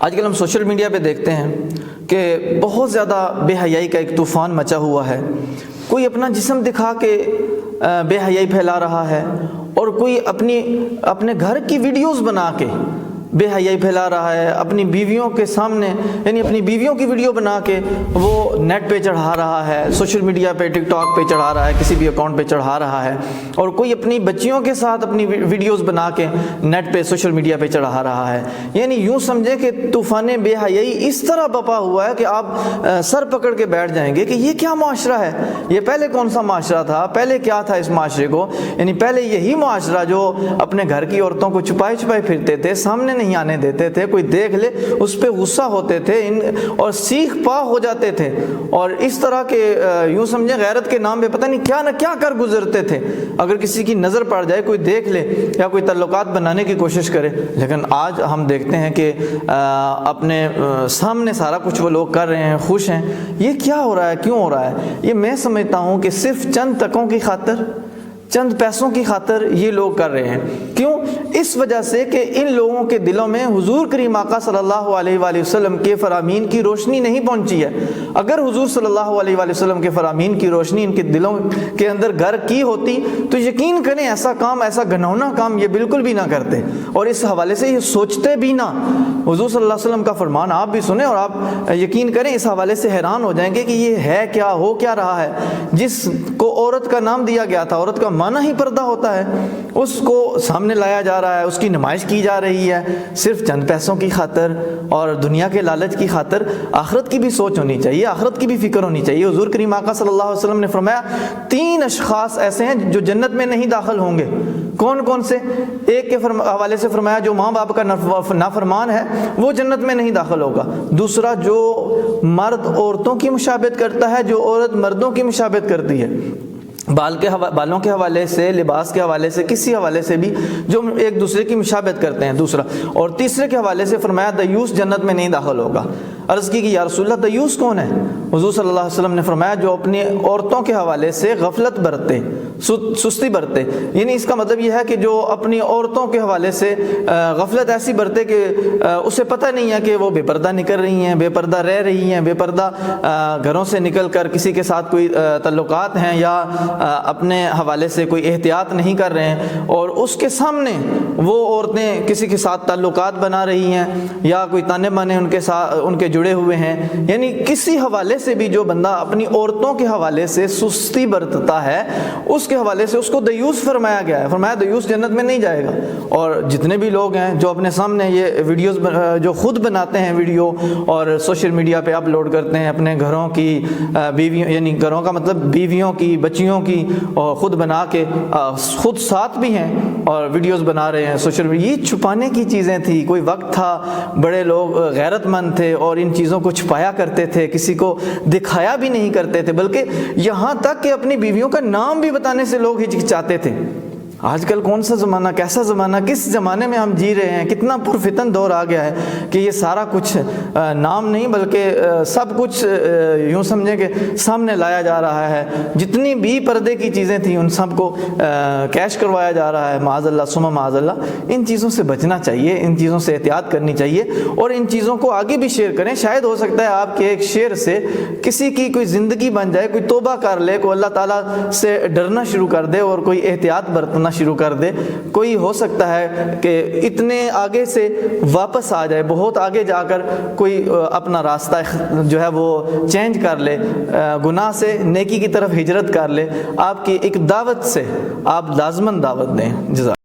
آج کل ہم سوشل میڈیا پہ دیکھتے ہیں کہ بہت زیادہ بے حیائی کا ایک طوفان مچا ہوا ہے۔ کوئی اپنا جسم دکھا کے بے حیائی پھیلا رہا ہے، اور کوئی اپنے گھر کی ویڈیوز بنا کے بے حیائی پھیلا رہا ہے، اپنی بیویوں کے سامنے، یعنی اپنی بیویوں کی ویڈیو بنا کے وہ نیٹ پہ چڑھا رہا ہے، سوشل میڈیا پہ، ٹک ٹاک پہ چڑھا رہا ہے، کسی بھی اکاؤنٹ پہ چڑھا رہا ہے، اور کوئی اپنی بچیوں کے ساتھ اپنی ویڈیوز بنا کے نیٹ پہ، سوشل میڈیا پہ چڑھا رہا ہے۔ یعنی یوں سمجھے کہ طوفان بے حیائی اس طرح بپا ہوا ہے کہ آپ سر پکڑ کے بیٹھ جائیں گے کہ یہ کیا معاشرہ ہے، یہ پہلے کون سا معاشرہ تھا، پہلے کیا تھا اس معاشرے کو۔ یعنی پہلے یہی معاشرہ جو اپنے گھر کی عورتوں کو چھپائے چھپائے پھرتے تھے، سامنے نہیں آنے دیتے تھے، کوئی دیکھ لے اس پہ غصہ ہوتے تھے اور سیخ پا ہو جاتے تھے، اور اس طرح کے یوں سمجھیں غیرت کے نام پہ پتہ نہیں کیا نہ کیا کر گزرتے تھے۔ اگر کسی کی نظر پڑ جائے، کوئی دیکھ لے یا کوئی تعلقات بنانے کی کوشش کرے، لیکن آج ہم دیکھتے ہیں کہ اپنے سامنے سارا کچھ وہ لوگ کر رہے ہیں، خوش ہیں۔ یہ کیا ہو رہا ہے، کیوں ہو رہا ہے؟ یہ میں سمجھتا ہوں کہ صرف چند تکوں کی خاطر، چند پیسوں کی خاطر یہ لوگ کر رہے ہیں۔ کیوں؟ اس وجہ سے کہ ان لوگوں کے دلوں میں حضور کریم آقا صلی اللہ علیہ وآلہ وسلم کے فرامین کی روشنی نہیں پہنچی ہے۔ اگر حضور صلی اللہ علیہ وآلہ وسلم کے فرامین کی روشنی ان کے دلوں کے اندر گھر کی ہوتی تو یقین کریں ایسا کام، ایسا گھناؤنا کام یہ بالکل بھی نہ کرتے، اور اس حوالے سے یہ سوچتے بھی نہ۔ حضور صلی اللہ علیہ وسلم کا فرمان آپ بھی سنیں اور آپ یقین کریں اس حوالے سے حیران ہو جائیں گے کہ یہ ہے کیا، ہو کیا رہا ہے۔ جس کو عورت کا نام دیا گیا تھا، عورت کا معنی ہی پردہ ہوتا ہے، اس کو سامنے لایا جا رہا ہے، اس کی نمائش کی جا رہی ہے، صرف چند پیسوں کی خاطر اور دنیا کے لالچ کی خاطر۔ آخرت کی بھی سوچ ہونی چاہیے، آخرت کی بھی فکر ہونی چاہیے۔ حضور کریم آقا صلی اللہ علیہ وسلم نے فرمایا 3 اشخاص ایسے ہیں جو جنت میں نہیں داخل ہوں گے۔ کون کون سے؟ ایک کے حوالے سے فرمایا جو ماں باپ کا نافرمان ہے وہ جنت میں نہیں داخل ہوگا۔ دوسرا جو مرد عورتوں کی مشابہت کرتا ہے، جو عورت مردوں کی مشابہت کرتی ہے، بالوں کے حوالے سے، لباس کے حوالے سے، کسی حوالے سے بھی جو ایک دوسرے کی مشابہت کرتے ہیں، دوسرا۔ اور تیسرے کے حوالے سے فرمایا دیوس جنت میں نہیں داخل ہوگا۔ عرض کی کہ یا رسول اللہ دیوس کون ہے؟ حضور صلی اللہ علیہ وسلم نے فرمایا جو اپنی عورتوں کے حوالے سے غفلت برتے، سستی برتے۔ یعنی اس کا مطلب یہ ہے کہ جو اپنی عورتوں کے حوالے سے غفلت ایسی برتے کہ اسے پتہ نہیں ہے کہ وہ بے پردہ نکل رہی ہیں، بے پردہ رہ رہی ہیں، بے پردہ گھروں سے نکل کر کسی کے ساتھ کوئی تعلقات ہیں، یا اپنے حوالے سے کوئی احتیاط نہیں کر رہے ہیں، اور اس کے سامنے وہ عورتیں کسی کے ساتھ تعلقات بنا رہی ہیں، یا کوئی تانے بانے ان کے جڑے ہوئے ہیں۔ یعنی کسی حوالے سے بھی جو بندہ اپنی عورتوں کے حوالے سے سستی برتتا ہے، اس کے حوالے سے اس کو دیوس فرمایا گیا ہے۔ فرمایا دیوس جنت میں نہیں جائے گا۔ اور جتنے بھی لوگ ہیں جو اپنے سامنے یہ ویڈیوز جو خود بناتے ہیں ویڈیو اور سوشل میڈیا پہ اپلوڈ کرتے ہیں، اپنے گھروں کی بیویوں، یعنی گھروں کا مطلب بیویوں کی، بچیوں کی، اور خود بنا کے خود ساتھ بھی ہیں اور ویڈیوز بنا رہے ہیں سوشل میڈیا۔ یہ چھپانے کی چیزیں تھی۔ کوئی وقت تھا بڑے لوگ غیرت مند تھے اور ان چیزوں کو چھپایا کرتے تھے، کسی کو دکھایا بھی نہیں کرتے تھے، بلکہ یہاں تک کہ اپنی بیویوں کا نام بھی بتانے سے لوگ ہچکچاتے تھے۔ آج کل کون سا زمانہ، کیسا زمانہ، کس زمانے میں ہم جی رہے ہیں؟ کتنا پرفتن دور آ گیا ہے کہ یہ سارا کچھ نام نہیں بلکہ سب کچھ یوں سمجھیں کہ سامنے لایا جا رہا ہے۔ جتنی بھی پردے کی چیزیں تھیں ان سب کو کیش کروایا جا رہا ہے، معاذ اللہ ثم معاذ اللہ۔ ان چیزوں سے بچنا چاہیے، ان چیزوں سے احتیاط کرنی چاہیے، اور ان چیزوں کو آگے بھی شیئر کریں۔ شاید ہو سکتا ہے آپ کے ایک شیئر سے کسی کی کوئی زندگی بن جائے، کوئی توبہ کر لے، کوئی اللہ تعالیٰ سے ڈرنا شروع کر دے اور کوئی احتیاط برتنا شروع کر دے۔ کوئی ہو سکتا ہے کہ اتنے آگے سے واپس آ جائے، بہت آگے جا کر کوئی اپنا راستہ جو ہے وہ چینج کر لے، گناہ سے نیکی کی طرف ہجرت کر لے۔ آپ کی ایک دعوت سے آپ لازماً دعوت دیں۔ جزاک